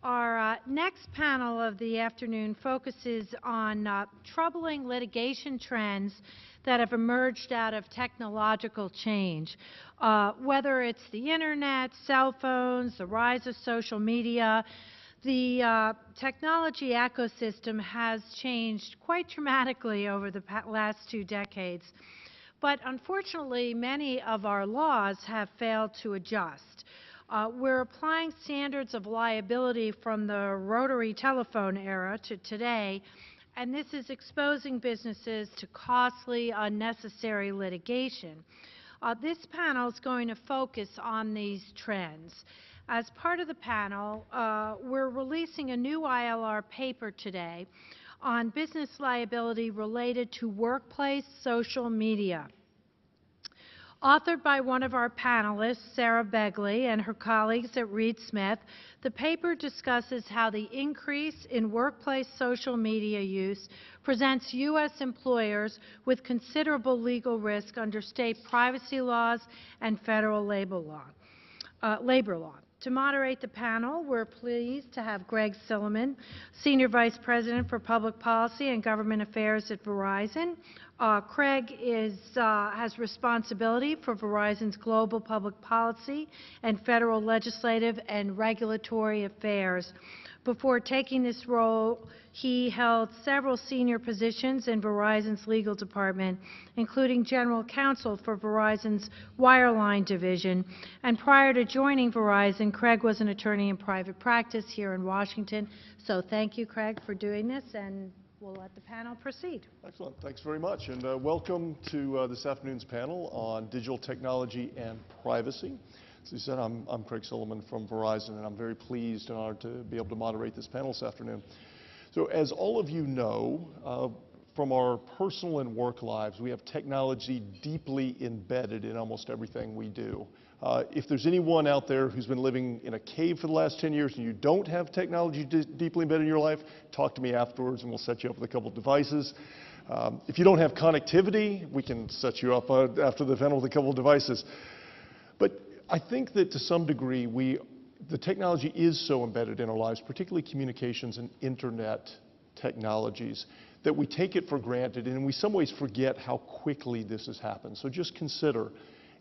Our next panel of the afternoon focuses on troubling litigation trends that have emerged out of technological change. Whether it's the internet, cell phones, the rise of social media, the technology ecosystem has changed quite dramatically over the last 2 decades. But unfortunately, many of our laws have failed to adjust. We're applying standards of liability from the rotary telephone era to today, and this is exposing businesses to costly, unnecessary litigation. This panel is going to focus on these trends. As part of the panel, we're releasing a new ILR paper today on business liability related to workplace social media. Authored by one of our panelists, Sarah Begley, and her colleagues at Reed Smith, the paper discusses how the increase in workplace social media use presents U.S. employers with considerable legal risk under state privacy laws and federal labor law. To moderate the panel, we're pleased to have Greg Silliman, Senior Vice President for Public Policy and Government Affairs at Verizon. Craig has responsibility for Verizon's global public policy and federal legislative and regulatory affairs. Before taking this role, he held several senior positions in Verizon's legal department, including general counsel for Verizon's wireline division. And prior to joining Verizon, Craig was an attorney in private practice here in Washington. So thank you, Craig, for doing this, and we'll let the panel proceed. Excellent. Thanks very much. And welcome to this afternoon's panel on digital technology and privacy. As you said, I'm Craig Silliman from Verizon, and I'm very pleased and honored to be able to moderate this panel this afternoon. So as all of you know, from our personal and work lives, we have technology deeply embedded in almost everything we do. If there's anyone out there who's been living in a cave for the last 10 years and you don't have technology deeply embedded in your life, talk to me afterwards and we'll set you up with a couple of devices. If you don't have connectivity, we can set you up after the panel with a couple of devices. But I think that to some degree, the technology is so embedded in our lives, particularly communications and internet technologies, that we take it for granted and in some ways forget how quickly this has happened. So just consider,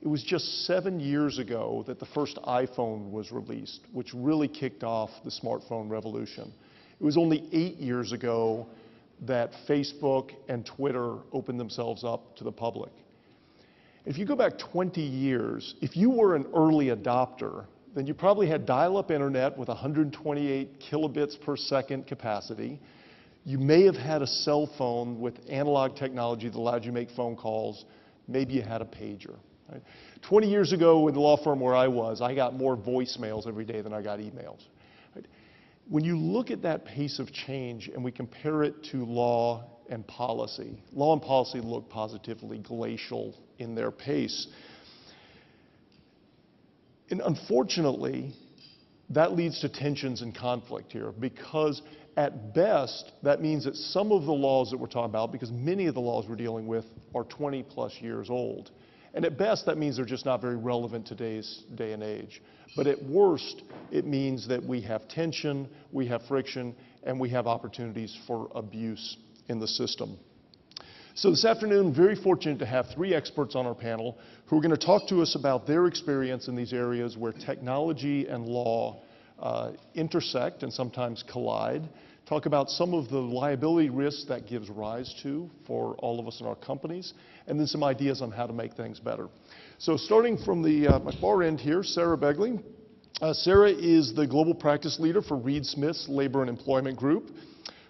it was just 7 years ago that the first iPhone was released, which really kicked off the smartphone revolution. It was only 8 years ago that Facebook and Twitter opened themselves up to the public. If you go back 20 years, if you were an early adopter, then you probably had dial-up internet with 128 kilobits per second capacity. You may have had a cell phone with analog technology that allowed you to make phone calls. Maybe you had a pager. Right? 20 years ago in the law firm where I was, I got more voicemails every day than I got emails. Right? When you look at that pace of change and we compare it to law and policy look positively glacial in their pace. And unfortunately, that leads to tensions and conflict here, because at best, that means that some of the laws that we're talking about, because many of the laws we're dealing with are 20 plus years old, and at best that means they're just not very relevant today's day and age. But at worst, it means that we have tension, we have friction, and we have opportunities for abuse in the system. So this afternoon, very fortunate to have 3 experts on our panel who are going to talk to us about their experience in these areas where technology and law intersect and sometimes collide, talk about some of the liability risks that gives rise to for all of us in our companies, and then some ideas on how to make things better. So starting from the my far end here, Sarah Begley. Sarah is the global practice leader for Reed Smith's Labor and Employment Group.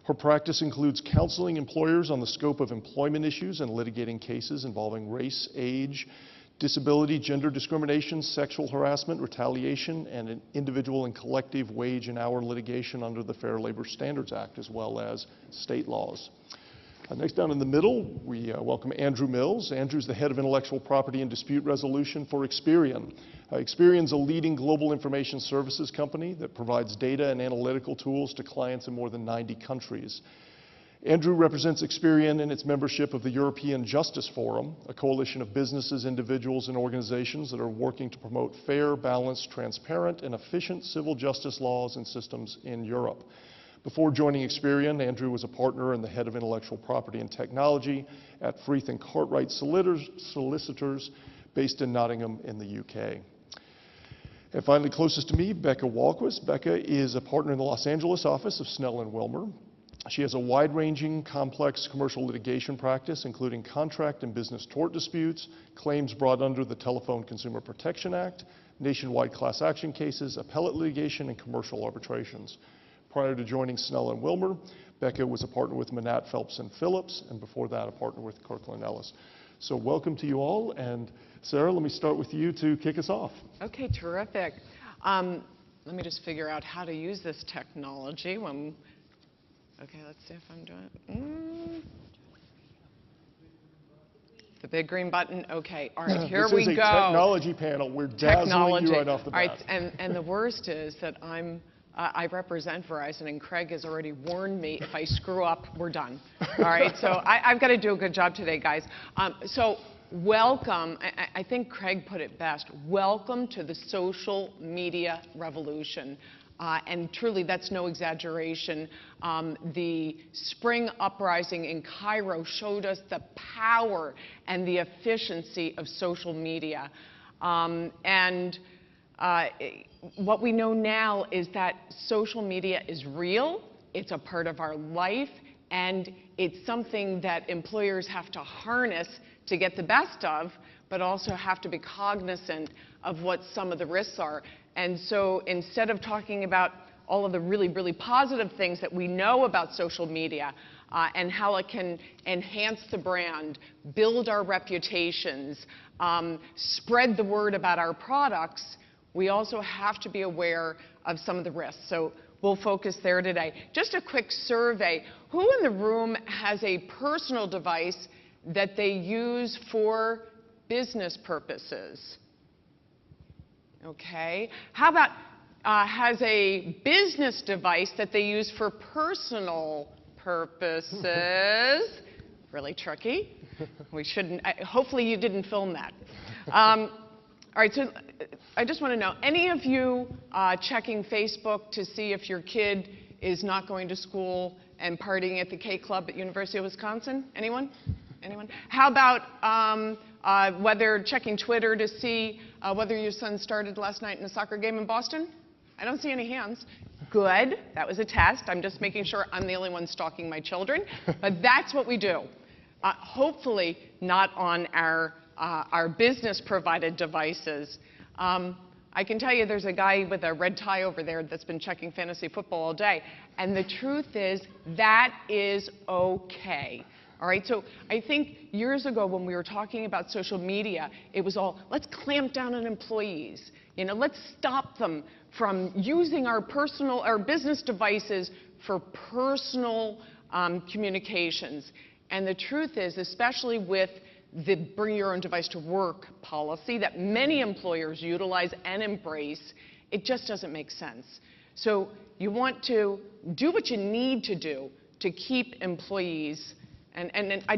Her practice includes counseling employers on the scope of employment issues and litigating cases involving race, age, disability, gender discrimination, sexual harassment, retaliation, and an individual and collective wage and hour litigation under the Fair Labor Standards Act, as well as state laws. Next down in the middle, we welcome Andrew Mills. Andrew's the head of intellectual property and dispute resolution for Experian. Experian's a leading global information services company that provides data and analytical tools to clients in more than 90 countries. Andrew represents Experian in its membership of the European Justice Forum, a coalition of businesses, individuals, and organizations that are working to promote fair, balanced, transparent, and efficient civil justice laws and systems in Europe. Before joining Experian, Andrew was a partner and the head of intellectual property and technology at Freeth and Cartwright Solicitors, based in Nottingham in the UK. And finally, closest to me, Becca Walquist. Becca is a partner in the Los Angeles office of Snell & Wilmer. She has a wide-ranging, complex commercial litigation practice, including contract and business tort disputes, claims brought under the Telephone Consumer Protection Act, nationwide class action cases, appellate litigation, and commercial arbitrations. Prior to joining Snell & Wilmer, Becca was a partner with Manat, Phelps & Phillips, and before that, a partner with Kirkland Ellis. So welcome to you all, and Sarah, let me start with you to kick us off. Okay, terrific. Let me just figure out how to use this technology when... Okay, let's see if I'm doing it. The big green button. Okay, all right, here we go. This is a technology panel. We're dazzling you right off the bat. All right, and the worst is that I represent Verizon, and Craig has already warned me if I screw up, we're done. All right, so I've got to do a good job today, guys. So welcome. I think Craig put it best. Welcome to the social media revolution. And truly, that's no exaggeration. The spring uprising in Cairo showed us the power and the efficiency of social media. What we know now is that social media is real, it's a part of our life, and it's something that employers have to harness to get the best of, but also have to be cognizant of what some of the risks are. And so instead of talking about all of the really, really positive things that we know about social media and how it can enhance the brand, build our reputations, spread the word about our products, we also have to be aware of some of the risks. So we'll focus there today. Just a quick survey. Who in the room has a personal device that they use for business purposes? Okay. How about has a business device that they use for personal purposes? Really tricky. We shouldn't. Hopefully you didn't film that. All right. So I just want to know, any of you checking Facebook to see if your kid is not going to school and partying at the K Club at University of Wisconsin? Anyone? Anyone? How about whether checking Twitter to see whether your son started last night in a soccer game in Boston? I don't see any hands. Good. That was a test. I'm just making sure I'm the only one stalking my children. But that's what we do. Hopefully not on our business-provided devices. I can tell you there's a guy with a red tie over there that's been checking fantasy football all day. And the truth is that is okay. All right, so I think years ago when we were talking about social media, it was all, let's clamp down on employees. You know, let's stop them from using our business devices for personal communications. And the truth is, especially with the bring your own device to work policy that many employers utilize and embrace, it just doesn't make sense. So you want to do what you need to do to keep employees.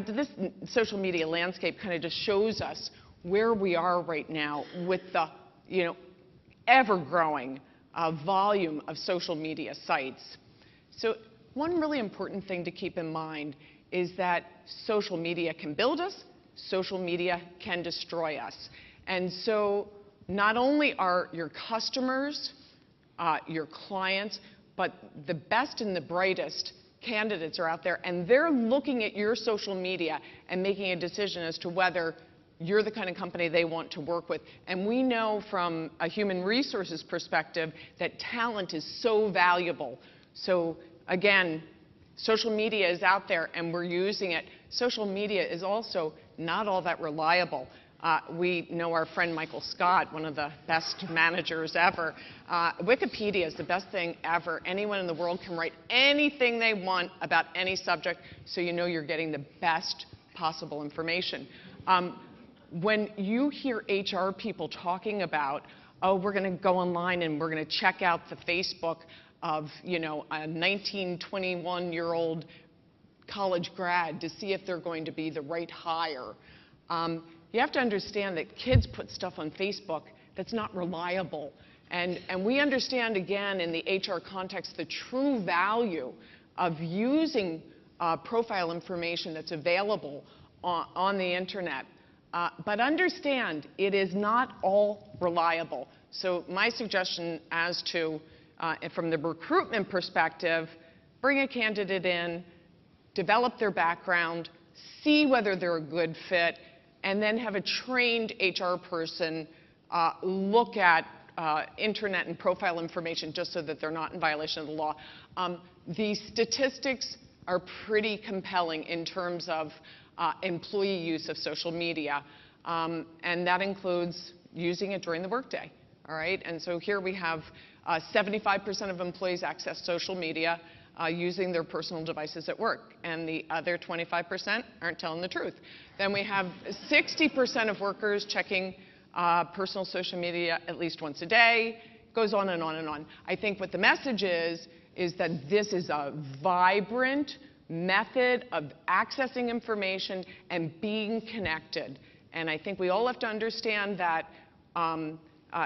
This social media landscape kind of just shows us where we are right now with the, ever-growing volume of social media sites. So one really important thing to keep in mind is that social media can build us, social media can destroy us. And so not only are your customers, your clients, but the best and the brightest candidates are out there, and they're looking at your social media and making a decision as to whether you're the kind of company they want to work with. And we know from a human resources perspective that talent is so valuable. So again, social media is out there and we're using it. Social media is also not all that reliable. We know our friend Michael Scott, one of the best managers ever. Wikipedia is the best thing ever. Anyone in the world can write anything they want about any subject, so you know you're getting the best possible information. When you hear HR people talking about, oh, we're going to go online and we're going to check out the Facebook of, a 19, 21-year-old college grad to see if they're going to be the right hire. You have to understand that kids put stuff on Facebook that's not reliable. And we understand, again, in the HR context, the true value of using profile information that's available on the internet. But understand, it is not all reliable. So my suggestion as to, from the recruitment perspective, bring a candidate in, develop their background, see whether they're a good fit, and then have a trained HR person look at internet and profile information just so that they're not in violation of the law. The statistics are pretty compelling in terms of employee use of social media, and that includes using it during the workday. All right, and so here we have 75% of employees access social media using their personal devices at work, and the other 25% aren't telling the truth. Then we have 60% of workers checking personal social media at least once a day. Goes on and on and on. I think what the message is that this is a vibrant method of accessing information and being connected. And I think we all have to understand that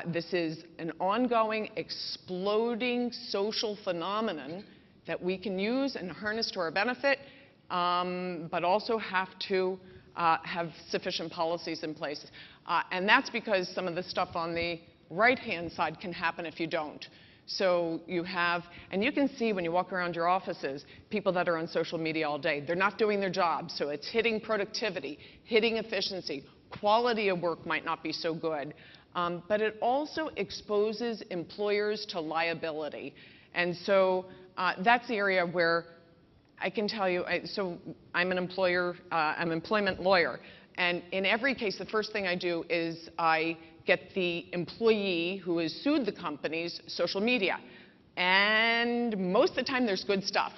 this is an ongoing, exploding social phenomenon that we can use and harness to our benefit, but also have to have sufficient policies in place. And that's because some of the stuff on the right-hand side can happen if you don't. So you have, and you can see when you walk around your offices, people that are on social media all day. They're not doing their job, so it's hitting productivity, hitting efficiency. Quality of work might not be so good. But it also exposes employers to liability. And so that's the area where I can tell you, so I'm an I'm an employment lawyer. And in every case, the first thing I do is I get the employee who has sued the company's social media. And most of the time, there's good stuff.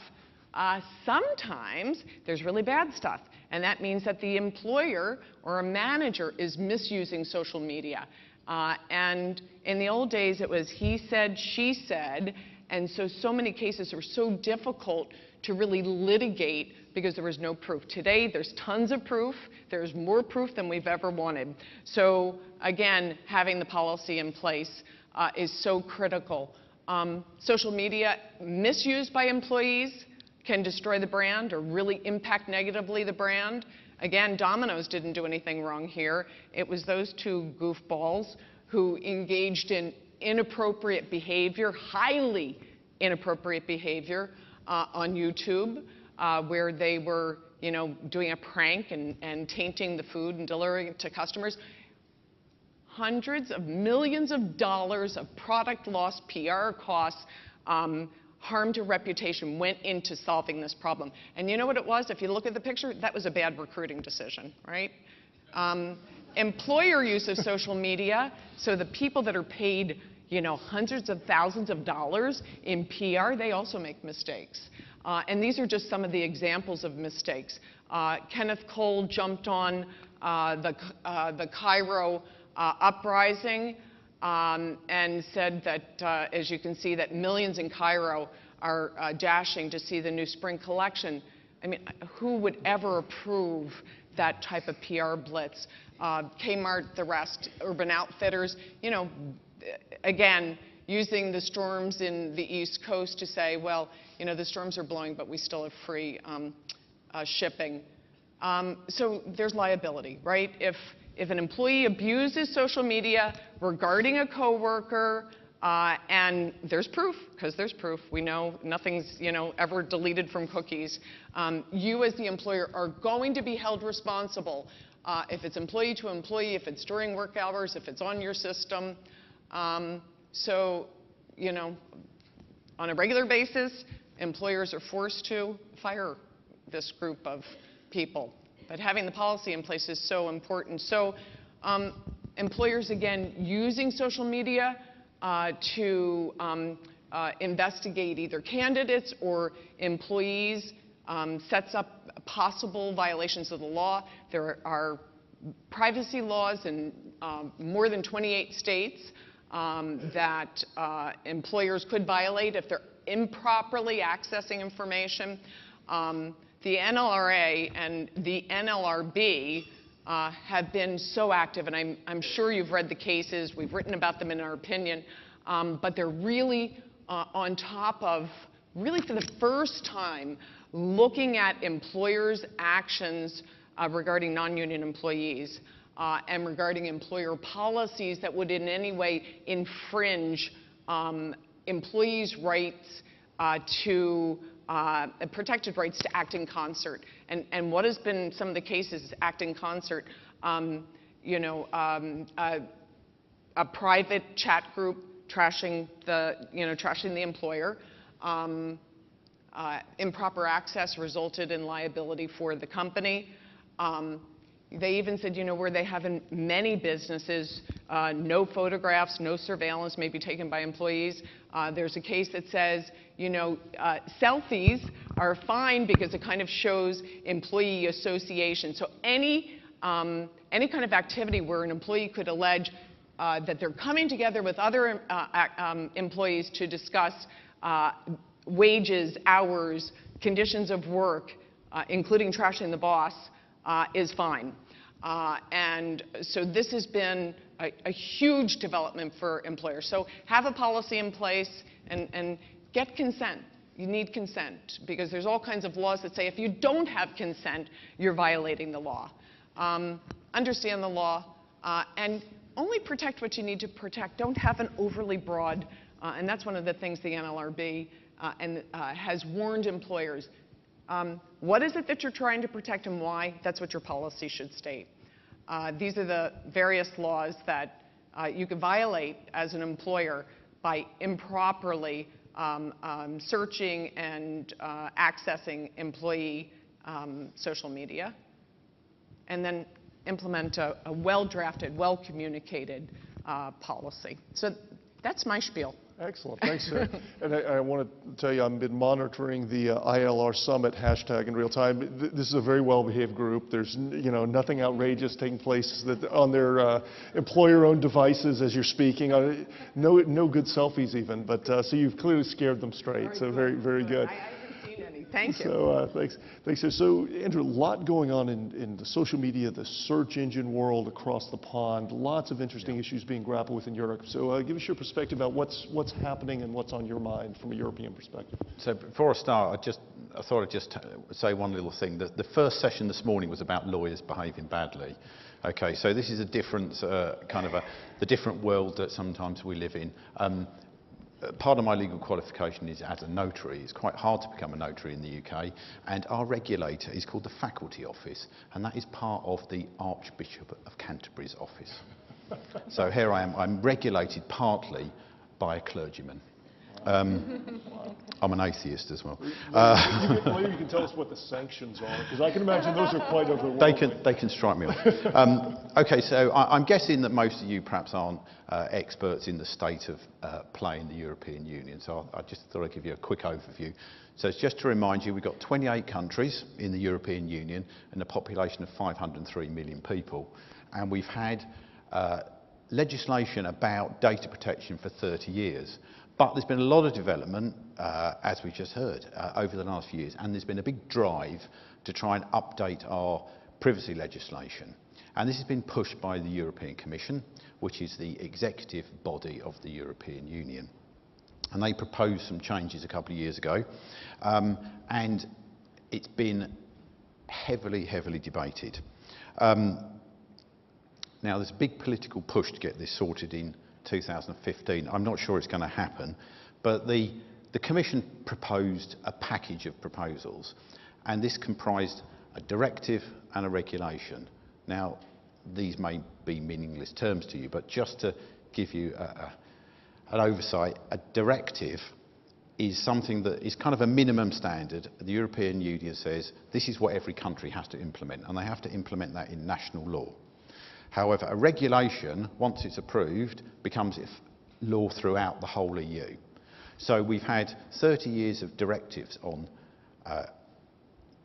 Sometimes there's really bad stuff. And that means that the employer or a manager is misusing social media. And in the old days, it was he said, she said. And so many cases were so difficult to really litigate because there was no proof. Today, there's tons of proof. There's more proof than we've ever wanted. So again, having the policy in place is so critical. Social media misused by employees can destroy the brand or really impact negatively the brand. Again, Domino's didn't do anything wrong here. It was those two goofballs who engaged in inappropriate behavior, highly inappropriate behavior on YouTube, where they were, doing a prank and tainting the food and delivering it to customers. Hundreds of millions of dollars of product loss, PR costs, harm to reputation went into solving this problem. And you know what it was? If you look at the picture, that was a bad recruiting decision, right? Employer use of social media, so the people that are paid, hundreds of thousands of dollars in PR, they also make mistakes. And these are just some of the examples of mistakes. Kenneth Cole jumped on the Cairo uprising and said that, as you can see, that millions in Cairo are dashing to see the new spring collection. I mean, who would ever approve that type of PR blitz? Kmart, the rest, Urban Outfitters, again, using the storms in the East Coast to say, well, the storms are blowing, but we still have free shipping. So there's liability, right? If an employee abuses social media regarding a coworker, and there's proof, because there's proof. We know nothing's, ever deleted from cookies. You as the employer are going to be held responsible if it's employee to employee, if it's during work hours, if it's on your system. So, on a regular basis, employers are forced to fire this group of people. But having the policy in place is so important. So employers, again, using social media to investigate either candidates or employees sets up possible violations of the law. There are privacy laws in more than 28 states that employers could violate if they're improperly accessing information. the NLRA and the NLRB have been so active, and I'm sure you've read the cases. We've written about them in our opinion, but they're really on top of, really for the first time, looking at employers' actions regarding non-union employees and regarding employer policies that would in any way infringe employees' rights to protected rights to act in concert. And what has been some of the cases act in concert? You know, a private chat group trashing the employer. Improper access resulted in liability for the company. They even said, you know, where they have in many businesses, no photographs, no surveillance may be taken by employees. There's a case that says, you know, selfies are fine because it kind of shows employee association. So any kind of activity where an employee could allege that they're coming together with other employees to discuss wages, hours, conditions of work, including trashing the boss, is fine. And so this has been a huge development for employers. So have a policy in place and get consent. You need consent because there's all kinds of laws that say if you don't have consent, you're violating the law. Understand the law and only protect what you need to protect. Don't have an overly broad, and that's one of the things the NLRB has warned employers. What is it that you're trying to protect and why? That's what your policy should state. These are the various laws that you could violate as an employer by improperly searching and accessing employee social media, and then implement a well-drafted, well-communicated policy. So that's my spiel. Excellent, thanks, Sarah. And I want to tell you, I've been monitoring the ILR Summit hashtag in real time. This is a very well-behaved group. There's, you know, nothing outrageous taking place on their employer-owned devices as you're speaking. No good selfies even, but so you've clearly scared them straight. So very, very good. I haven't seen any. Thank you. So thanks. So Andrew, a lot going on in the social media, the search engine world across the pond. Lots of interesting issues being grappled with in Europe. So give us your perspective about what's happening and what's on your mind from a European perspective. So before I start, I thought I'd just say one little thing. The first session this morning was about lawyers behaving badly. Okay, so this is a different the different world that sometimes we live in. Part of my legal qualification is as a notary. It's quite hard to become a notary in the UK, and our regulator is called the Faculty Office, and that is part of the Archbishop of Canterbury's office. So here I am. I'm regulated partly by a clergyman. I'm an atheist as well. Maybe you can tell us what the sanctions are, because I can imagine those are quite overwhelming. They can strike me off. Okay, so I'm guessing that most of you perhaps aren't experts in the state of play in the European Union, so I just thought I'd give you a quick overview. So it's just to remind you, we've got 28 countries in the European Union and a population of 503 million people, and we've had legislation about data protection for 30 years. But there's been a lot of development, as we just heard, over the last few years, and there's been a big drive to try and update our privacy legislation. And this has been pushed by the European Commission, which is the executive body of the European Union. And they proposed some changes a couple of years ago, and it's been heavily, heavily debated. Now, there's a big political push to get this sorted in 2015. I'm not sure it's going to happen, but the Commission proposed a package of proposals, and this comprised a directive and a regulation. Now, these may be meaningless terms to you, but just to give you an oversight, a directive is something that is kind of a minimum standard. The European Union says this is what every country has to implement, and they have to implement that in national law. However, a regulation, once it's approved, becomes law throughout the whole EU. So we've had 30 years of directives on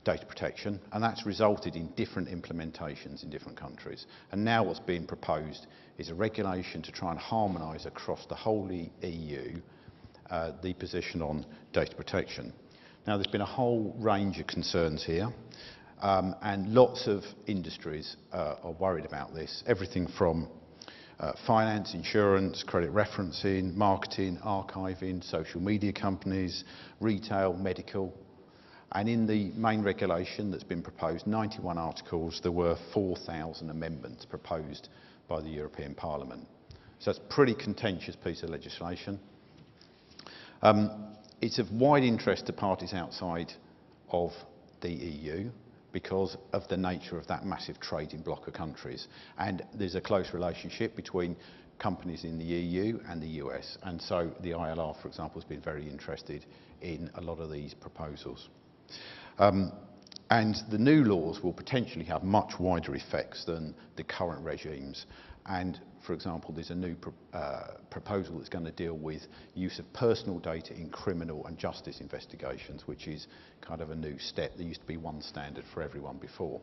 data protection, and that's resulted in different implementations in different countries. And now what's being proposed is a regulation to try and harmonise across the whole EU the position on data protection. Now, there's been a whole range of concerns here, and lots of industries are worried about this. Everything from finance, insurance, credit referencing, marketing, archiving, social media companies, retail, medical. And in the main regulation that's been proposed, 91 articles, there were 4,000 amendments proposed by the European Parliament. So it's a pretty contentious piece of legislation. It's of wide interest to parties outside of the EU because of the nature of that massive trading bloc of countries. And there's a close relationship between companies in the EU and the US. And so the ILR, for example, has been very interested in a lot of these proposals. And the new laws will potentially have much wider effects than the current regimes. And, for example, there's a new proposal that's going to deal with use of personal data in criminal and justice investigations, which is kind of a new step. There used to be one standard for everyone before.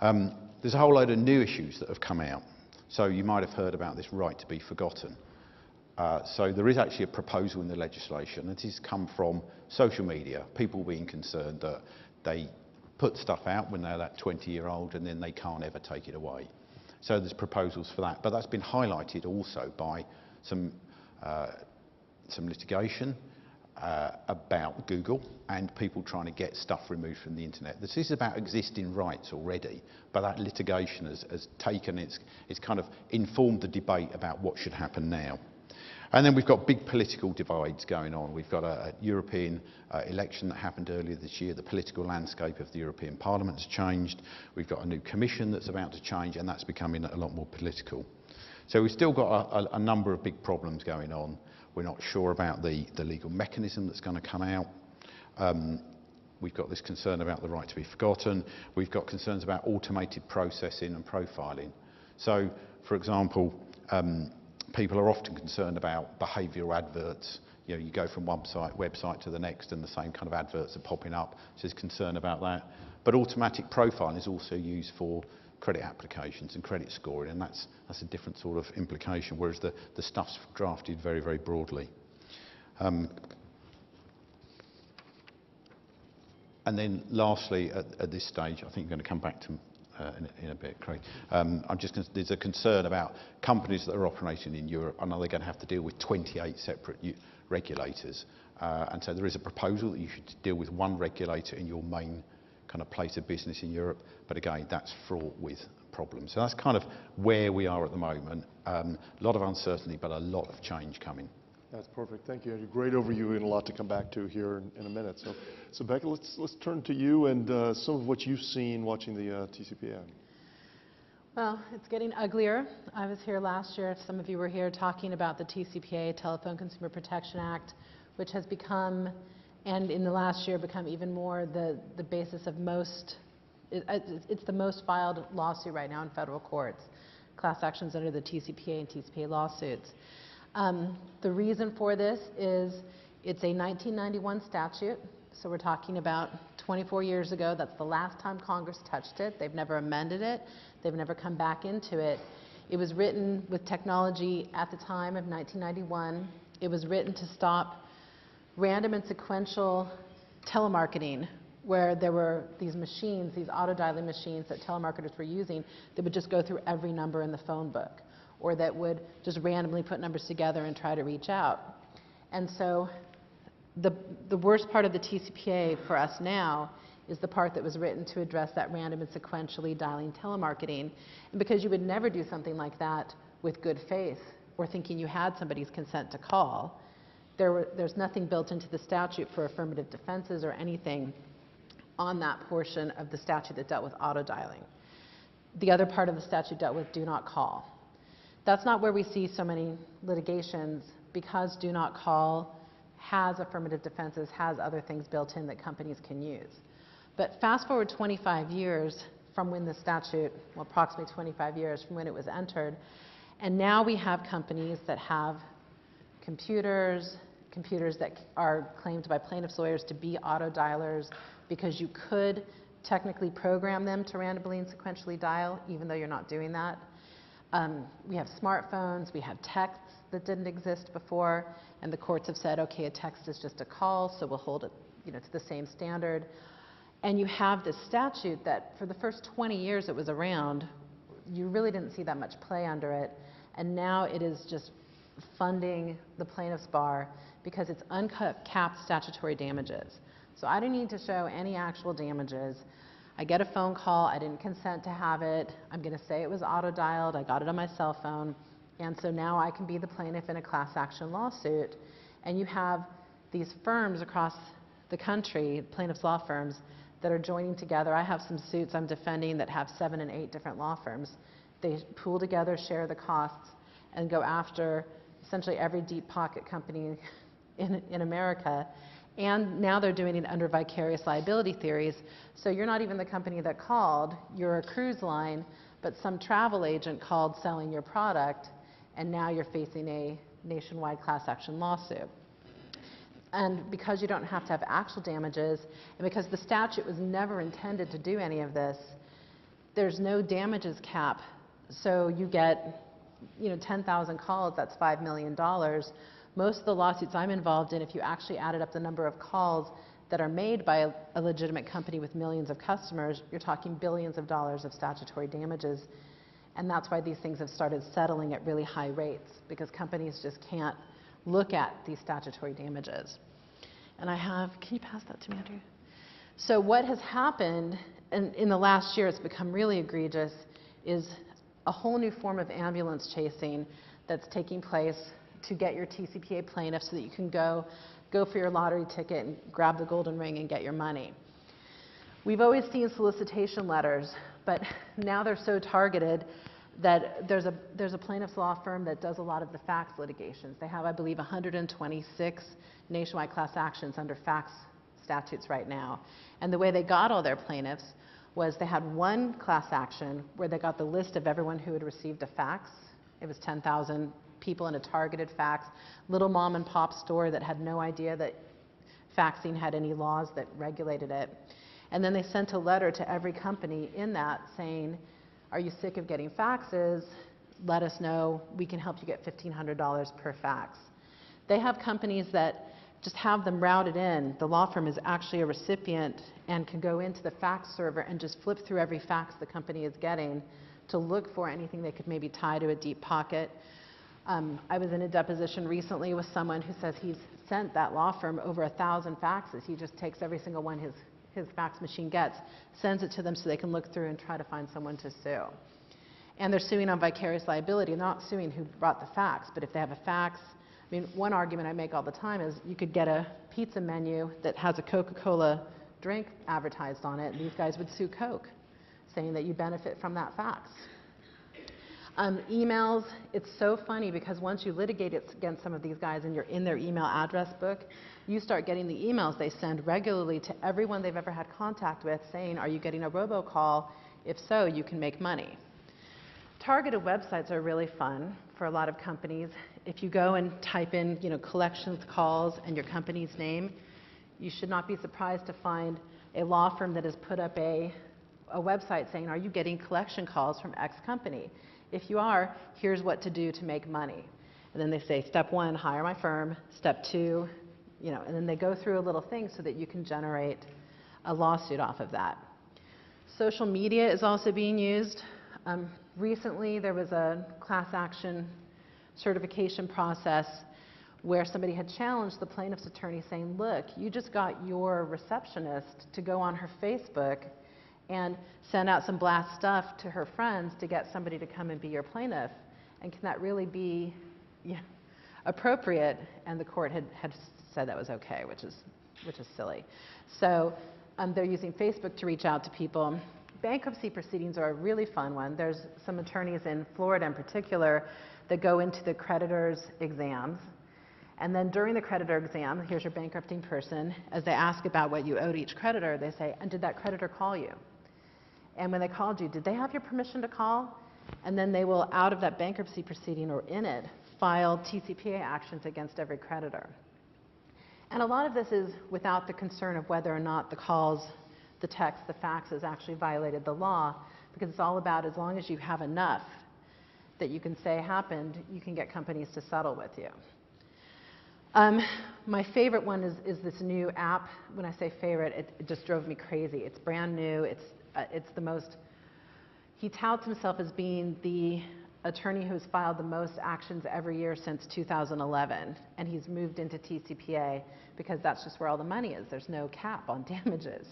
There's a whole load of new issues that have come out. So you might have heard about this right to be forgotten. So there is actually a proposal in the legislation that has come from social media, people being concerned that they put stuff out when they're that 20-year-old and then they can't ever take it away. So there's proposals for that, but that's been highlighted also by some litigation about Google and people trying to get stuff removed from the internet. This is about existing rights already, but that litigation has taken, it's kind of informed the debate about what should happen now. And then we've got big political divides going on. We've got a European election that happened earlier this year. The political landscape of the European Parliament has changed. We've got a new commission that's about to change, and that's becoming a lot more political. So we've still got a number of big problems going on. We're not sure about the legal mechanism that's going to come out. We've got this concern about the right to be forgotten. We've got concerns about automated processing and profiling. So, for example, people are often concerned about behavioural adverts. You know, you go from one website to the next and the same kind of adverts are popping up. So there's concern about that. But automatic profiling is also used for credit applications and credit scoring, and that's a different sort of implication, whereas the stuff's drafted very, very broadly. And then lastly, at this stage, I think I'm going to come back to in a bit, Craig. There's a concern about companies that are operating in Europe, and are they going to have to deal with 28 separate regulators? And so there is a proposal that you should deal with one regulator in your main kind of place of business in Europe, but again, that's fraught with problems. So that's kind of where we are at the moment. A lot of uncertainty, but a lot of change coming. That's perfect. Thank you. Great overview and a lot to come back to here in a minute. So Becca, let's turn to you and some of what you've seen watching the TCPA. Well, it's getting uglier. I was here last year. Some of you were here talking about the TCPA, Telephone Consumer Protection Act, which has become, and in the last year, become even more the basis of it's the most filed lawsuit right now in federal courts. Class actions under the TCPA and TCPA lawsuits. The reason for this is it's a 1991 statute, so we're talking about 24 years ago. That's the last time Congress touched it. They've never amended it. They've never come back into it. It was written with technology at the time of 1991. It was written to stop random and sequential telemarketing, where there were these machines, these auto-dialing machines that telemarketers were using that would just go through every number in the phone book, or that would just randomly put numbers together and try to reach out. And so the worst part of the TCPA for us now is the part that was written to address that random and sequentially dialing telemarketing. And because you would never do something like that with good faith or thinking you had somebody's consent to call, there's nothing built into the statute for affirmative defenses or anything on that portion of the statute that dealt with auto-dialing. The other part of the statute dealt with do not call. That's not where we see so many litigations, because do not call has affirmative defenses, has other things built in that companies can use. But fast forward 25 years from when the statute, well, approximately 25 years from when it was entered, and now we have companies that have computers that are claimed by plaintiffs' lawyers to be auto-dialers because you could technically program them to randomly and sequentially dial, even though you're not doing that. We have smartphones, we have texts that didn't exist before, and the courts have said, okay, a text is just a call, so we'll hold it, to the same standard. And you have this statute that for the first 20 years it was around, you really didn't see that much play under it, and now it is just funding the plaintiff's bar because it's uncapped statutory damages. So I don't need to show any actual damages. I get a phone call, I didn't consent to have it, I'm going to say it was auto-dialed, I got it on my cell phone, and so now I can be the plaintiff in a class action lawsuit. And you have these firms across the country, plaintiffs' law firms, that are joining together. I have some suits I'm defending that have 7 and 8 different law firms. They pool together, share the costs, and go after essentially every deep pocket company in America. And now they're doing it under vicarious liability theories. So you're not even the company that called, you're a cruise line, but some travel agent called selling your product, and now you're facing a nationwide class action lawsuit. And because you don't have to have actual damages, and because the statute was never intended to do any of this, there's no damages cap. So you get 10,000 calls, that's $5 million. Most of the lawsuits I'm involved in, if you actually added up the number of calls that are made by a legitimate company with millions of customers, you're talking billions of dollars of statutory damages. And that's why these things have started settling at really high rates, because companies just can't look at these statutory damages. And can you pass that to me, Andrew? So what has happened, and in the last year it's become really egregious, is a whole new form of ambulance chasing that's taking place to get your TCPA plaintiff so that you can go for your lottery ticket and grab the golden ring and get your money. We've always seen solicitation letters, but now they're so targeted that there's a plaintiff's law firm that does a lot of the fax litigations. They have, I believe, 126 nationwide class actions under fax statutes right now. And the way they got all their plaintiffs was they had one class action where they got the list of everyone who had received a fax. It was 10,000 people in a targeted fax, little mom and pop store that had no idea that faxing had any laws that regulated it. And then they sent a letter to every company in that saying, are you sick of getting faxes? Let us know. We can help you get $1,500 per fax. They have companies that just have them routed in. The law firm is actually a recipient and can go into the fax server and just flip through every fax the company is getting to look for anything they could maybe tie to a deep pocket. I was in a deposition recently with someone who says he's sent that law firm over 1,000 faxes. He just takes every single one his fax machine gets, sends it to them so they can look through and try to find someone to sue. And they're suing on vicarious liability, not suing who brought the fax, but if they have a fax. I mean, one argument I make all the time is you could get a pizza menu that has a Coca-Cola drink advertised on it, and these guys would sue Coke, saying that you benefit from that fax. Emails, it's so funny because once you litigate it against some of these guys and you're in their email address book, you start getting the emails they send regularly to everyone they've ever had contact with saying, are you getting a robocall? If so, you can make money. Targeted websites are really fun for a lot of companies. If you go and type in, collections calls and your company's name, you should not be surprised to find a law firm that has put up a website saying, are you getting collection calls from X company? If you are, here's what to do to make money. And then they say, step 1, hire my firm. Step 2, and then they go through a little thing so that you can generate a lawsuit off of that. Social media is also being used. Recently, there was a class action certification process where somebody had challenged the plaintiff's attorney saying, look, you just got your receptionist to go on her Facebook and send out some blast stuff to her friends to get somebody to come and be your plaintiff. And can that really be appropriate? And the court had said that was okay, which is silly. So they're using Facebook to reach out to people. Bankruptcy proceedings are a really fun one. There's some attorneys in Florida in particular that go into the creditor's exams. And then during the creditor exam, here's your bankrupting person, as they ask about what you owed each creditor, they say, and did that creditor call you? And when they called you, did they have your permission to call? And then they will, out of that bankruptcy proceeding or in it, file TCPA actions against every creditor. And a lot of this is without the concern of whether or not the calls, the text, the faxes actually violated the law, because it's all about as long as you have enough that you can say happened, you can get companies to settle with you. My favorite one is this new app. When I say favorite, it just drove me crazy. It's brand new. It's the most, he touts himself as being the attorney who's filed the most actions every year since 2011. And he's moved into TCPA because that's just where all the money is. There's no cap on damages.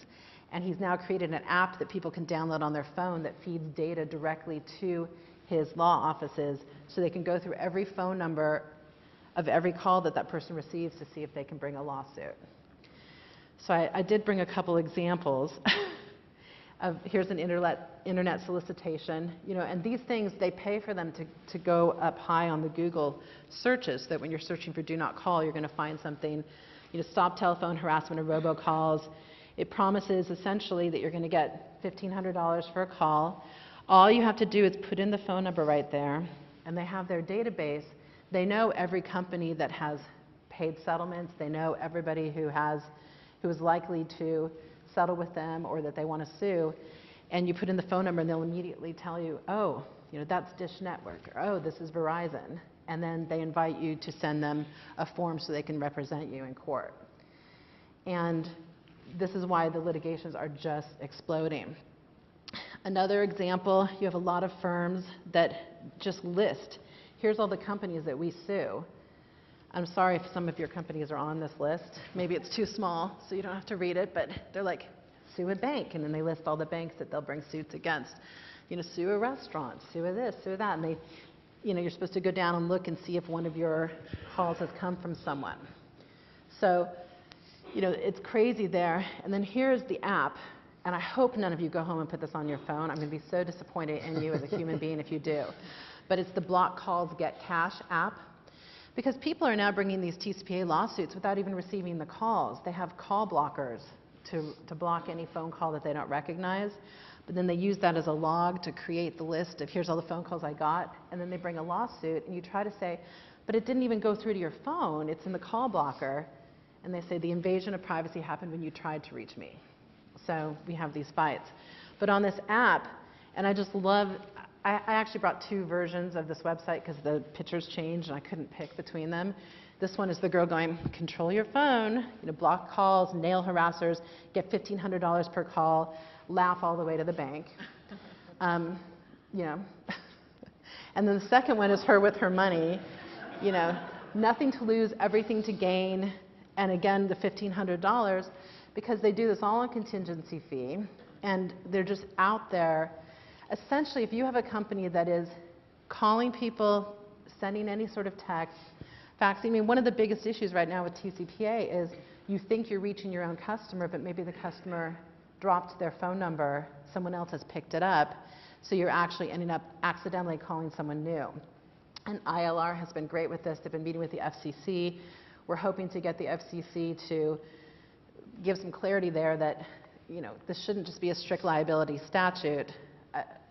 And he's now created an app that people can download on their phone that feeds data directly to his law offices so they can go through every phone number of every call that that person receives to see if they can bring a lawsuit. So I did bring a couple examples of, here's an internet solicitation, and these things, they pay for them to go up high on the Google searches, so that when you're searching for do not call, you're going to find something, stop telephone harassment or robocalls. It promises essentially that you're going to get $1,500 for a call. All you have to do is put in the phone number right there, and they have their database. They know every company that has paid settlements. They know everybody who is likely to settle with them or that they want to sue. And you put in the phone number, and they'll immediately tell you, oh, that's Dish Network, or oh, this is Verizon. And then they invite you to send them a form so they can represent you in court. And this is why the litigations are just exploding. Another example, you have a lot of firms that just list, here's all the companies that we sue. I'm sorry if some of your companies are on this list. Maybe it's too small, so you don't have to read it, but they're like, sue a bank, and then they list all the banks that they'll bring suits against. Sue a restaurant, sue a this, sue a that, and they, you're supposed to go down and look and see if one of your calls has come from someone. So, it's crazy there. And then here's the app, and I hope none of you go home and put this on your phone. I'm going to be so disappointed in you as a human being if you do. But it's the Block Calls Get Cash app. Because people are now bringing these TCPA lawsuits without even receiving the calls. They have call blockers to block any phone call that they don't recognize. But then they use that as a log to create the list of here's all the phone calls I got. And then they bring a lawsuit, and you try to say, but it didn't even go through to your phone. It's in the call blocker. And they say the invasion of privacy happened when you tried to reach me. So we have these fights. But on this app, and I just love, I actually brought two versions of this website because the pictures changed and I couldn't pick between them. This one is the girl going, control your phone, block calls, nail harassers, get $1,500 per call, laugh all the way to the bank. And then the second one is her with her money, nothing to lose, everything to gain, and again, the $1,500, because they do this all on contingency fee, and they're just out there. Essentially, if you have a company that is calling people, sending any sort of text, faxing, one of the biggest issues right now with TCPA is you think you're reaching your own customer, but maybe the customer dropped their phone number, someone else has picked it up, so you're actually ending up accidentally calling someone new. And ILR has been great with this. They've been meeting with the FCC. We're hoping to get the FCC to give some clarity there that, this shouldn't just be a strict liability statute.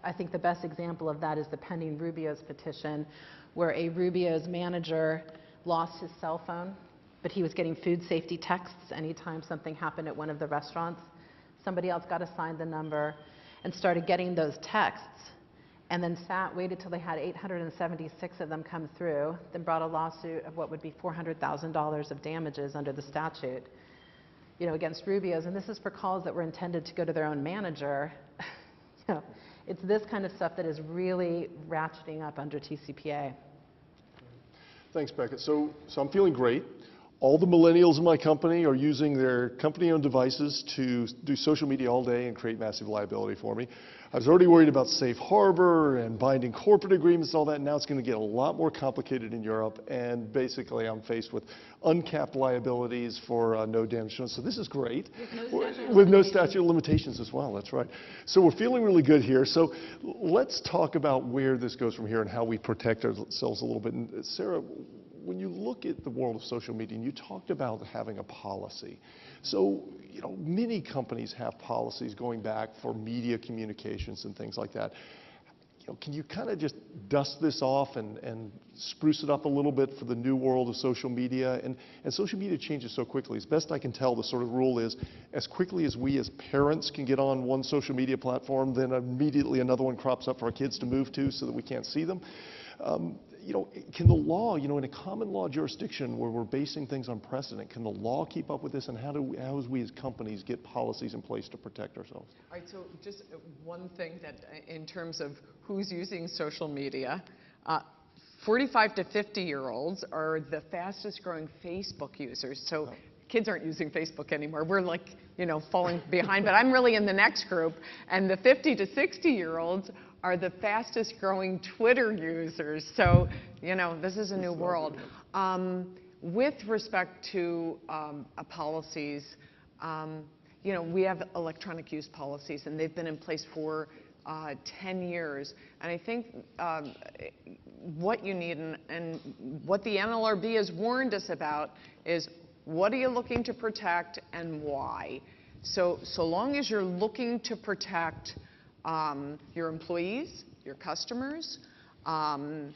I think the best example of that is the pending Rubio's petition, where a Rubio's manager lost his cell phone, but he was getting food safety texts anytime something happened at one of the restaurants. Somebody else got assigned the number and started getting those texts, and then waited till they had 876 of them come through, then brought a lawsuit of what would be $400,000 of damages under the statute, against Rubio's. And this is for calls that were intended to go to their own manager. It's this kind of stuff that is really ratcheting up under TCPA. Thanks, Becca. So I'm feeling great. All the millennials in my company are using their company-owned devices to do social media all day and create massive liability for me. I was already worried about safe harbor and binding corporate agreements and all that, and now it's going to get a lot more complicated in Europe, and basically I'm faced with uncapped liabilities for no damage done. So this is great. With no statute of limitations as well, that's right. So we're feeling really good here. So let's talk about where this goes from here and how we protect ourselves a little bit. And Sarah, when you look at the world of social media, and you talked about having a policy. So, many companies have policies going back for media communications and things like that. Can you kind of just dust this off and spruce it up a little bit for the new world of social media? And social media changes so quickly. As best I can tell, the sort of rule is, as quickly as we as parents can get on one social media platform, then immediately another one crops up for our kids to move to so that we can't see them. You know, can the law, you know, in a common law jurisdiction where we're basing things on precedent, can the law keep up with this, and how do we as companies get policies in place to protect ourselves? All right, so just one thing that in terms of who's using social media, 45 to 50-year-olds are the fastest growing Facebook users. So kids aren't using Facebook anymore. We're like, you know, falling behind, but I'm really in the next group. And the 50 to 60-year-olds are the fastest growing Twitter users. So, you know, this is a new world. With respect to policies, you know, we have electronic use policies, and they've been in place for 10 years. And I think what you need and what the NLRB has warned us about is what are you looking to protect and why? So long as you're looking to protect your employees, your customers, the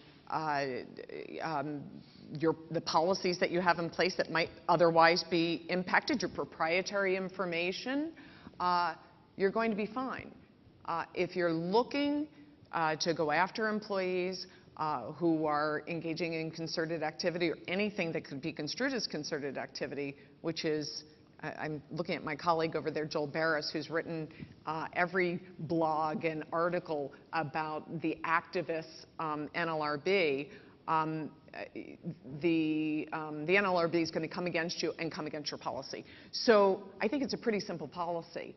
policies that you have in place that might otherwise be impacted, your proprietary information, you're going to be fine. If you're looking to go after employees who are engaging in concerted activity or anything that could be construed as concerted activity, which is, I'm looking at my colleague over there, Joel Barris, who's written every blog and article about the activists NLRB. The NLRB is going to come against you and come against your policy. So I think it's a pretty simple policy.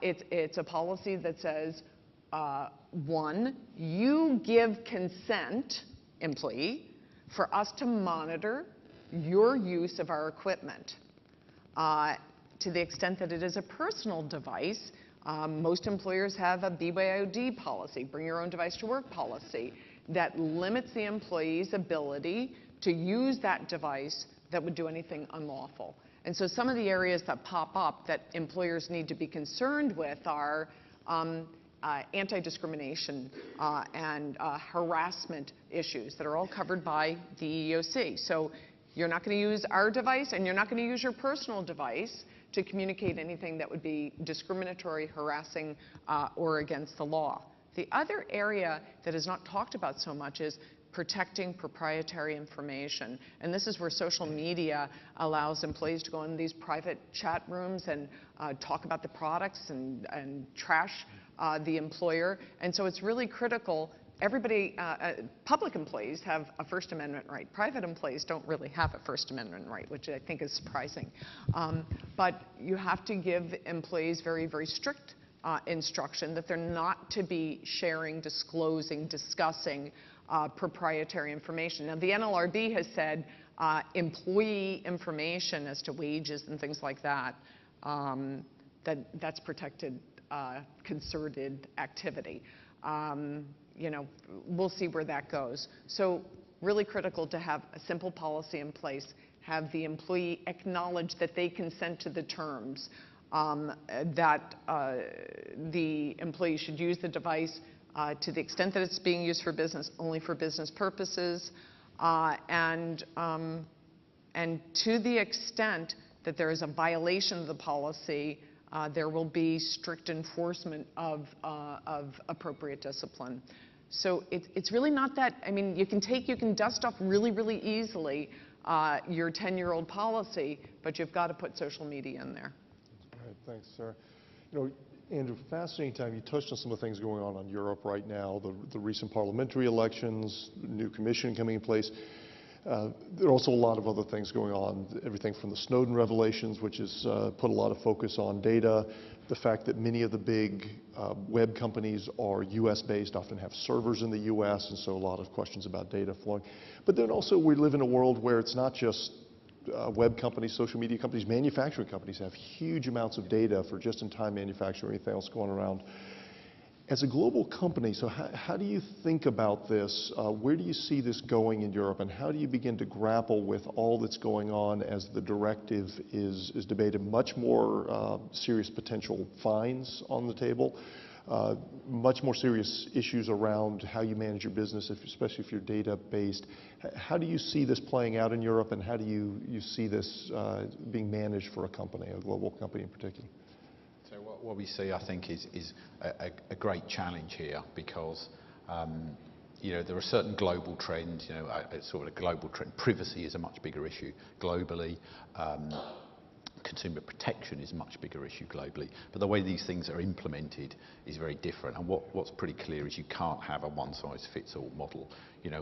It's a policy that says, one, you give consent, employee, for us to monitor your use of our equipment. To the extent that it is a personal device, most employers have a BYOD policy, bring your own device to work policy, that limits the employee's ability to use that device that would do anything unlawful. And so some of the areas that pop up that employers need to be concerned with are anti-discrimination and harassment issues that are all covered by the EEOC. So you're not going to use our device, and you're not going to use your personal device to communicate anything that would be discriminatory, harassing, or against the law. The other area that is not talked about so much is protecting proprietary information. And this is where social media allows employees to go in these private chat rooms and talk about the products and trash the employer. And so it's really critical. Everybody, public employees have a First Amendment right. Private employees don't really have a First Amendment right, which I think is surprising. But you have to give employees very, very strict instruction that they're not to be sharing, disclosing, discussing proprietary information. Now, the NLRB has said employee information as to wages and things like that, that's protected concerted activity. You know, we'll see where that goes. So really critical to have a simple policy in place, have the employee acknowledge that they consent to the terms, that the employee should use the device to the extent that it's being used for business, only for business purposes, and to the extent that there is a violation of the policy, there will be strict enforcement of appropriate discipline. So it's really not that, I mean, you can dust off really, really easily your 10-year-old policy, but you've got to put social media in there. All right, thanks, Sarah. You know, Andrew, fascinating time. You touched on some of the things going on in Europe right now, the recent parliamentary elections, new commission coming in place. There are also a lot of other things going on, everything from the Snowden revelations, which has put a lot of focus on data, the fact that many of the big web companies are US-based, often have servers in the US, and so a lot of questions about data flowing. But then also we live in a world where it's not just web companies, social media companies, manufacturing companies have huge amounts of data for just-in-time manufacturing, anything else going around. As a global company, so how do you think about this? Where do you see this going in Europe, and how do you begin to grapple with all that's going on as the directive is debated? Much more serious potential fines on the table, much more serious issues around how you manage your business, especially if you're data-based. How do you see this playing out in Europe, and how do you see this being managed for a company, a global company in particular? So what we see, I think, is a great challenge here because, there are certain global trends, it's sort of a global trend. Privacy is a much bigger issue globally. Consumer protection is a much bigger issue globally, but the way these things are implemented is very different. And what's pretty clear is you can't have a one-size-fits-all model.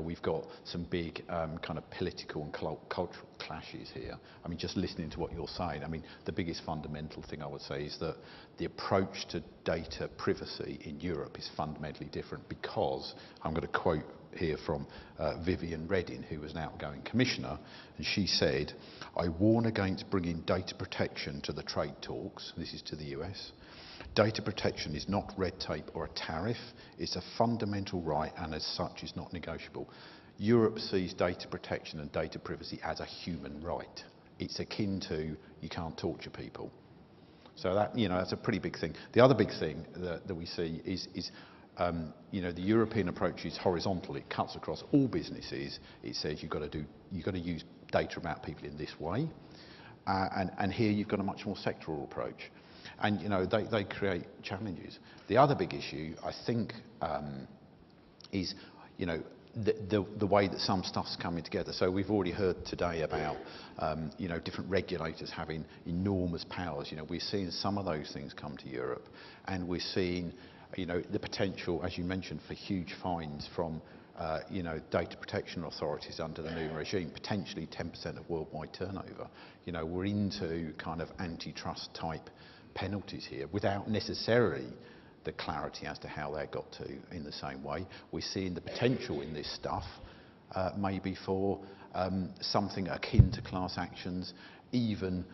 We've got some big kind of political and cultural clashes here. I mean, just listening to what you're saying, I mean, the biggest fundamental thing I would say is that the approach to data privacy in Europe is fundamentally different because, I'm going to quote here from Viviane Reding, who was an outgoing commissioner, and she said, "I warn against bringing data protection to the trade talks." This is to the US. "Data protection is not red tape or a tariff. It's a fundamental right and as such is not negotiable." Europe sees data protection and data privacy as a human right. It's akin to you can't torture people. So that's a pretty big thing. The other big thing that we see is the European approach is horizontal. It cuts across all businesses. It says you've got to use data about people in this way, and here you've got a much more sectoral approach, and they create challenges. The other big issue, I think, is the way that some stuff's coming together. So we've already heard today about different regulators having enormous powers. We're seeing some of those things come to Europe, and we're seeing the potential, as you mentioned, for huge fines from data protection authorities under the new regime, potentially 10% of worldwide turnover. We're into kind of antitrust type penalties here without necessarily the clarity as to how they got to in the same way. We're seeing the potential in this stuff maybe for something akin to class actions, even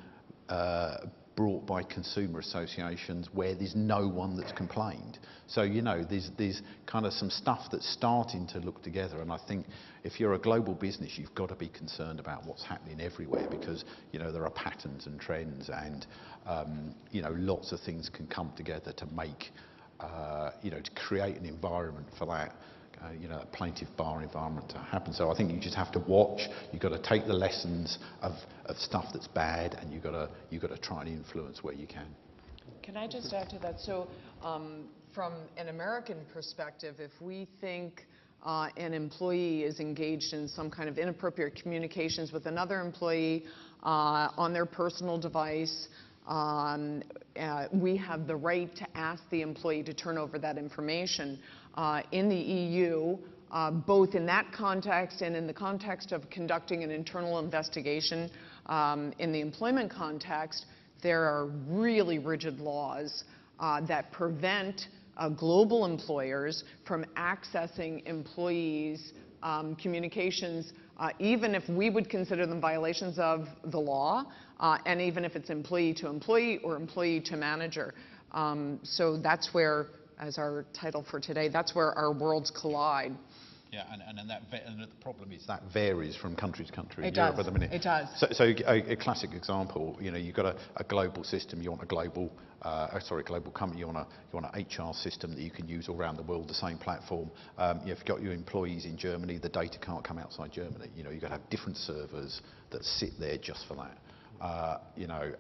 brought by consumer associations where there's no one that's complained. So there's kind of some stuff that's starting to look together, and I think if you're a global business, you've got to be concerned about what's happening everywhere, because there are patterns and trends, and lots of things can come together to make to create an environment for that a plaintiff bar environment to happen. So I think you just have to watch. You've got to take the lessons of stuff that's bad, and you've got to try and influence where you can. Can I just add to that? So from an American perspective, if we think an employee is engaged in some kind of inappropriate communications with another employee on their personal device, we have the right to ask the employee to turn over that information. In the EU, both in that context and in the context of conducting an internal investigation in the employment context, there are really rigid laws that prevent global employers from accessing employees' communications, even if we would consider them violations of the law, and even if it's employee to employee or employee to manager. So that's where, as our title for today, that's where our worlds collide. Yeah, and the problem is that varies from country to country. It Europe does. at the minute. It does. So a classic example, you've got a global system. You want a global company. You want an HR system that you can use all around the world, the same platform. You've got your employees in Germany. The data can't come outside Germany. You've got to have different servers that sit there just for that.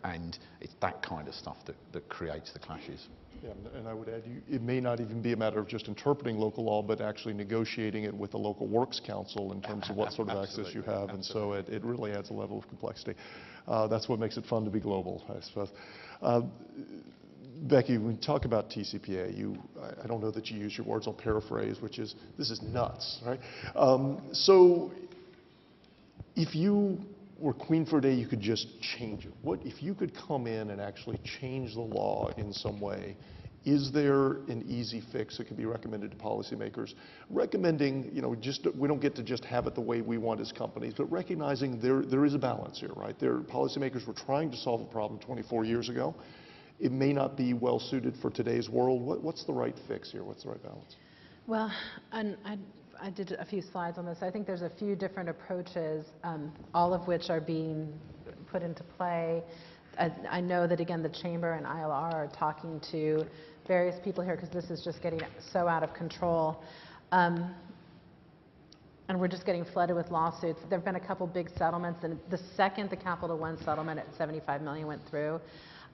And it's that kind of stuff that creates the clashes. Yeah, and I would add, it may not even be a matter of just interpreting local law, but actually negotiating it with the local works council in terms of what sort of access you have, and so it really adds a level of complexity. That's what makes it fun to be global, I suppose. Becky, when you talk about TCPA, I don't know that you use your words, I'll paraphrase, which is, this is nuts, right? So if you were queen for a day, you could just change it. What if you could come in and actually change the law in some way? Is there an easy fix that could be recommended to policymakers? Recommending, we don't get to just have it the way we want as companies, but recognizing there is a balance here, right? Policymakers were trying to solve a problem 24 years ago. It may not be well suited for today's world. What's the right fix here? What's the right balance? Well, and I did a few slides on this. I think there's a few different approaches, all of which are being put into play. I know that, again, the Chamber and ILR are talking to various people here because this is just getting so out of control. And we're just getting flooded with lawsuits. There have been a couple big settlements, and the second the Capital One settlement at $75 million went through,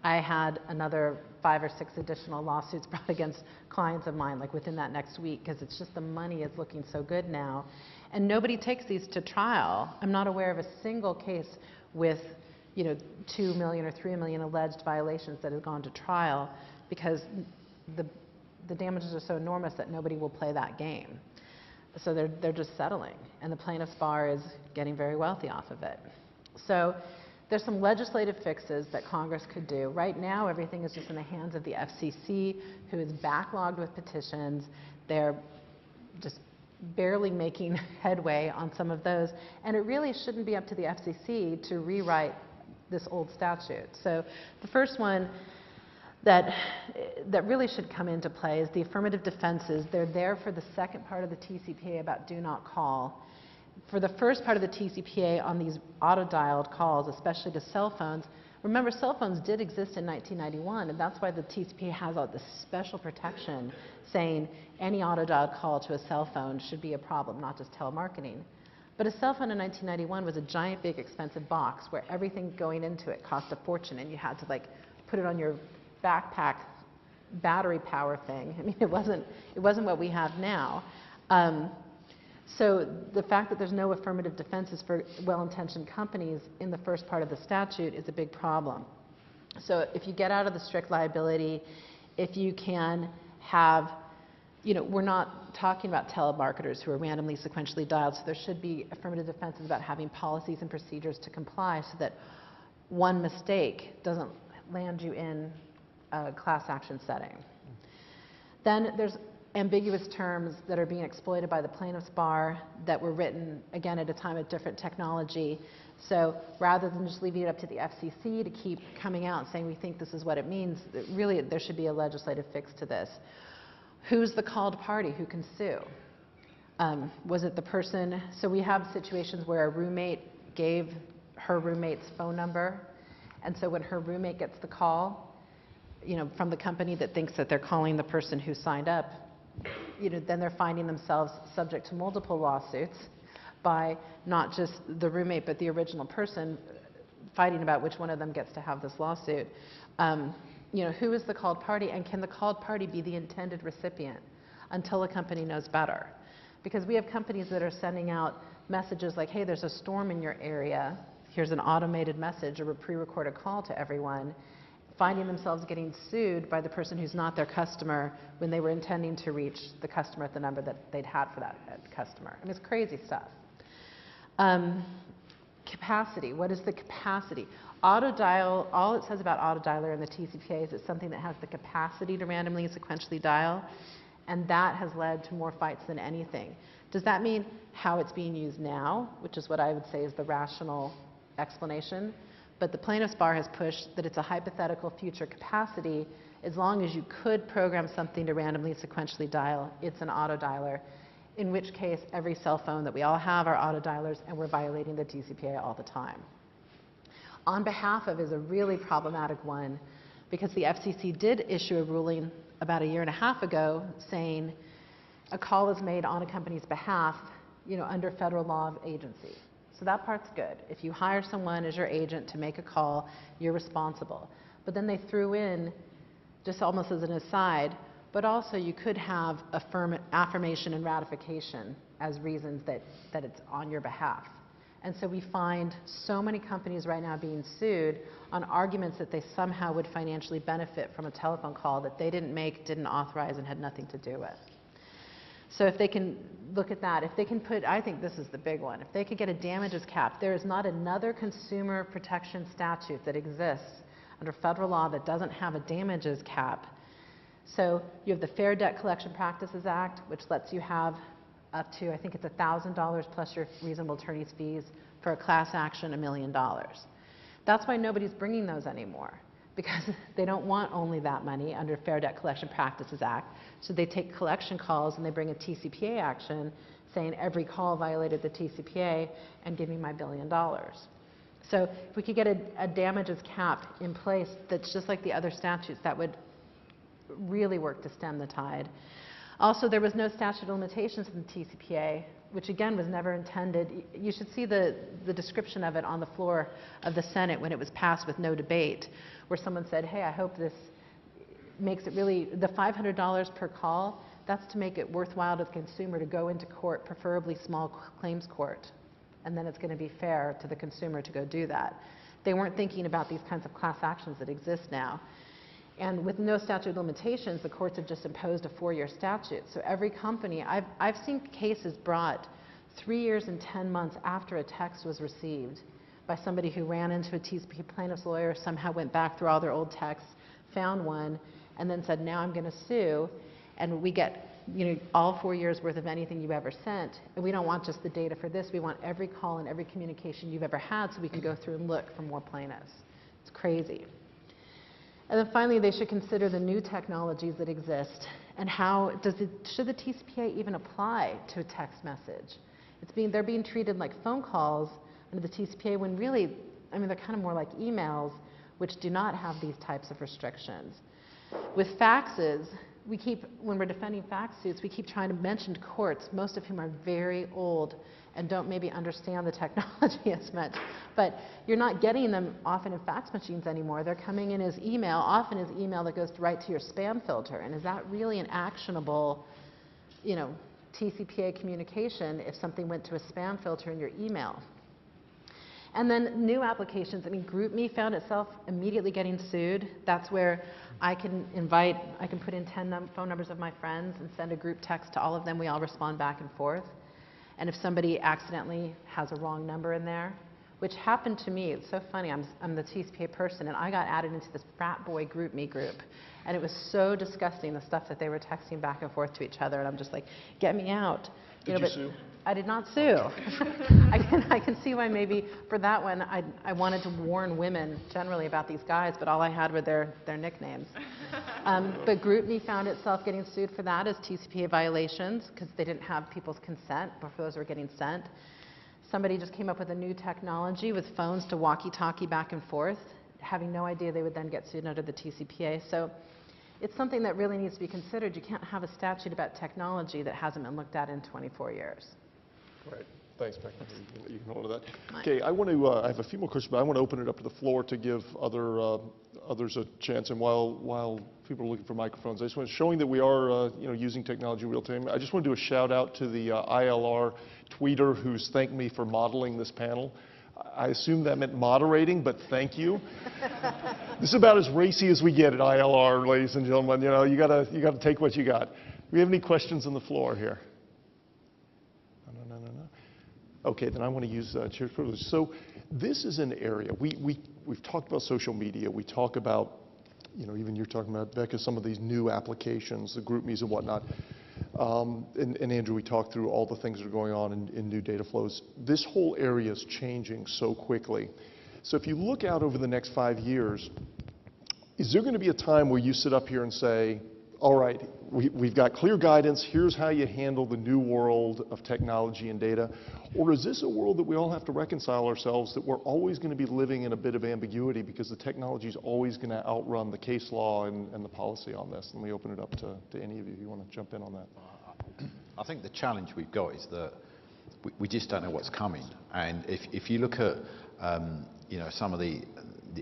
I had another 5 or 6 additional lawsuits brought against clients of mine, like within that next week, because it's just the money is looking so good now. And nobody takes these to trial. I'm not aware of a single case with, 2 million or 3 million alleged violations that have gone to trial, because the damages are so enormous that nobody will play that game. So they're just settling, and the plaintiff's bar is getting very wealthy off of it. So there's some legislative fixes that Congress could do. Right now, everything is just in the hands of the FCC, who is backlogged with petitions. They're just barely making headway on some of those, and it really shouldn't be up to the FCC to rewrite this old statute. So the first one that really should come into play is the affirmative defenses. They're there for the second part of the TCPA about do not call. For the first part of the TCPA on these auto-dialed calls, especially to cell phones, remember cell phones did exist in 1991, and that's why the TCPA has all this special protection saying any auto-dialed call to a cell phone should be a problem, not just telemarketing. But a cell phone in 1991 was a giant, big, expensive box where everything going into it cost a fortune, and you had to put it on your backpack battery power thing. I mean, it wasn't what we have now. So the fact that there's no affirmative defenses for well-intentioned companies in the first part of the statute is a big problem. So if you get out of the strict liability, if you can have, we're not talking about telemarketers who are randomly sequentially dialed, so there should be affirmative defenses about having policies and procedures to comply so that one mistake doesn't land you in a class action setting. Then there's ambiguous terms that are being exploited by the plaintiff's bar that were written, again, at a time of different technology. So rather than just leaving it up to the FCC to keep coming out and saying we think this is what it means, really there should be a legislative fix to this. Who's the called party who can sue? Was it the person? So we have situations where a roommate gave her roommate's phone number, and so when her roommate gets the call, from the company that thinks that they're calling the person who signed up, then they're finding themselves subject to multiple lawsuits by not just the roommate but the original person fighting about which one of them gets to have this lawsuit. Who is the called party, and can the called party be the intended recipient until a company knows better? Because we have companies that are sending out messages like, hey, there's a storm in your area, here's an automated message or a pre-recorded call to everyone, finding themselves getting sued by the person who's not their customer when they were intending to reach the customer at the number that they'd had for that customer. I mean, it's crazy stuff. Capacity. What is the capacity? Auto-dial, all it says about auto-dialer in the TCPA is it's something that has the capacity to randomly and sequentially dial, and that has led to more fights than anything. Does that mean how it's being used now, which is what I would say is the rational explanation? But the plaintiff's bar has pushed that it's a hypothetical future capacity. As long as you could program something to randomly sequentially dial, it's an auto-dialer, in which case every cell phone that we all have are auto-dialers, and we're violating the TCPA all the time. On behalf of is a really problematic one, because the FCC did issue a ruling about a year and a half ago saying a call is made on a company's behalf, under federal law of agency. So that part's good. If you hire someone as your agent to make a call, you're responsible. But then they threw in, just almost as an aside, but also you could have affirmation and ratification as reasons that it's on your behalf. And so we find so many companies right now being sued on arguments that they somehow would financially benefit from a telephone call that they didn't make, didn't authorize, and had nothing to do with. So if they can look at that, if they can put, I think this is the big one, if they could get a damages cap, there is not another consumer protection statute that exists under federal law that doesn't have a damages cap. So you have the Fair Debt Collection Practices Act, which lets you have up to, I think it's $1,000 plus your reasonable attorney's fees for a class action, $1 million. That's why nobody's bringing those anymore, because they don't want only that money under Fair Debt Collection Practices Act. So they take collection calls and they bring a TCPA action saying every call violated the TCPA and give me my $1 billion. So if we could get a damages cap in place that's just like the other statutes, that would really work to stem the tide. Also, there was no statute of limitations in the TCPA, which again was never intended. You should see the description of it on the floor of the Senate when it was passed with no debate, where someone said, hey, I hope this makes it really, the $500 per call, that's to make it worthwhile to the consumer to go into court, preferably small claims court. And then it's going to be fair to the consumer to go do that. They weren't thinking about these kinds of class actions that exist now. And with no statute of limitations, the courts have just imposed a 4-year statute. So every company, I've seen cases brought 3 years and 10 months after a text was received by somebody who ran into a TCPA plaintiff's lawyer, somehow went back through all their old texts, found one, and then said, now I'm going to sue. And we get all 4 years worth of anything you've ever sent. And we don't want just the data for this. We want every call and every communication you've ever had so we can go through and look for more plaintiffs. It's crazy. And then finally, they should consider the new technologies that exist and how should the TCPA even apply to a text message? They're being treated like phone calls under the TCPA when really, they're kind of more like emails, which do not have these types of restrictions. With faxes, when we're defending fax suits, we keep trying to mention courts, most of whom are very old and don't maybe understand the technology as much. But you're not getting them often in fax machines anymore. They're coming in as email, often as email that goes right to your spam filter. And is that really an actionable, TCPA communication if something went to a spam filter in your email? And then new applications. GroupMe found itself immediately getting sued. That's where I can put in 10 phone numbers of my friends and send a group text to all of them. We all respond back and forth. And if somebody accidentally has a wrong number in there, which happened to me, it's so funny, I'm the TCPA person, and I got added into this frat boy GroupMe group. And it was so disgusting, the stuff that they were texting back and forth to each other, and I'm just like, get me out. Did you sue? I did not sue. I can see why maybe for that one I wanted to warn women generally about these guys, but all I had were their nicknames. But GroupMe found itself getting sued for that as TCPA violations because they didn't have people's consent before those were getting sent. Somebody just came up with a new technology with phones to walkie-talkie back and forth, having no idea they would then get sued under the TCPA. So it's something that really needs to be considered. You can't have a statute about technology that hasn't been looked at in 24 years. Right. Thanks, Becky. You can hold on to that. Okay, I have a few more questions, but I want to open it up to the floor to give others a chance. And while people are looking for microphones, I just want to, showing that we are using technology real time, I just want to do a shout out to the ILR tweeter who's thanked me for modeling this panel. I assume that meant moderating, but thank you. This is about as racy as we get at ILR, ladies and gentlemen. You gotta take what you got. Do we have any questions on the floor here? No. Okay, then I want to use chair privilege. So this is an area, we've talked about social media. We talk about, even you're talking about, Becca, some of these new applications, the GroupMes and whatnot. And Andrew, we talked through all the things that are going on in new data flows. This whole area is changing so quickly. So if you look out over the next 5 years, is there going to be a time where you sit up here and say, all right, we've got clear guidance, here's how you handle the new world of technology and data? Or is this a world that we all have to reconcile ourselves that we're always going to be living in a bit of ambiguity because the technology is always going to outrun the case law and the policy on this? Let me open it up to any of you who want to jump in on that. I think the challenge we've got is that we just don't know what's coming. And if you look at some of the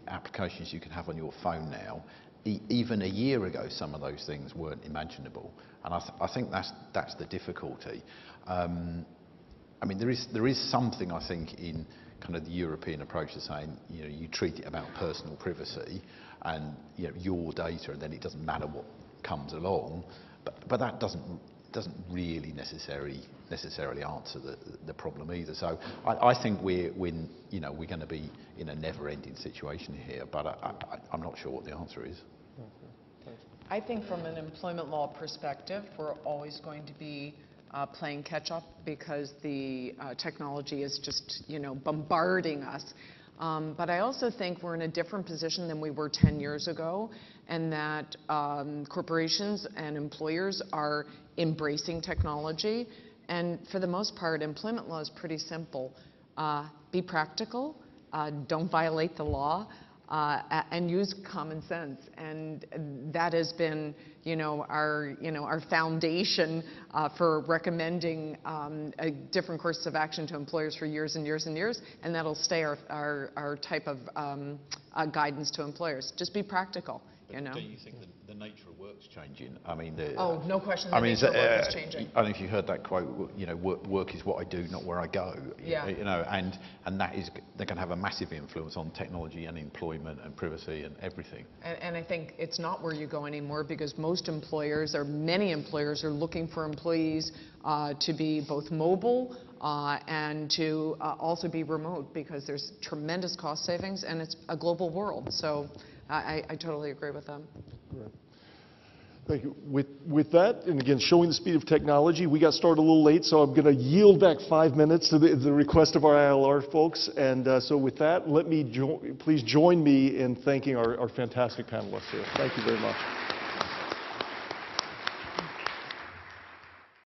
applications you can have on your phone now, even a year ago, some of those things weren't imaginable, and I think that's the difficulty. There is something, I think, in kind of the European approach to saying, you treat it about personal privacy and your data, and then it doesn't matter what comes along, but that doesn't really necessarily answer the problem either. So I think we're going to be in a never-ending situation here, but I'm not sure what the answer is. I think from an employment law perspective, we're always going to be playing catch-up because the technology is just, bombarding us. But I also think we're in a different position than we were 10 years ago, and that corporations and employers are embracing technology. And for the most part, employment law is pretty simple. Be practical, don't violate the law, and use common sense. And that has been, our foundation for recommending different courses of action to employers for years and years and years, and that'll stay our type of guidance to employers. Just be practical. Do you think the nature of work's changing? I mean, no question. The nature of work is changing. I don't know if you heard that quote. Work is what I do, not where I go. Yeah. And that is, they're going to have a massive influence on technology and employment and privacy and everything. And I think it's not where you go anymore, because most employers, or many employers, are looking for employees to be both mobile and to also be remote, because there's tremendous cost savings and it's a global world. So I totally agree with them. Great. Thank you. With that, and again, showing the speed of technology, we got started a little late, so I'm going to yield back 5 minutes to the request of our ILR folks. And so with that, let me please join me in thanking our fantastic panelists here. Thank you very much.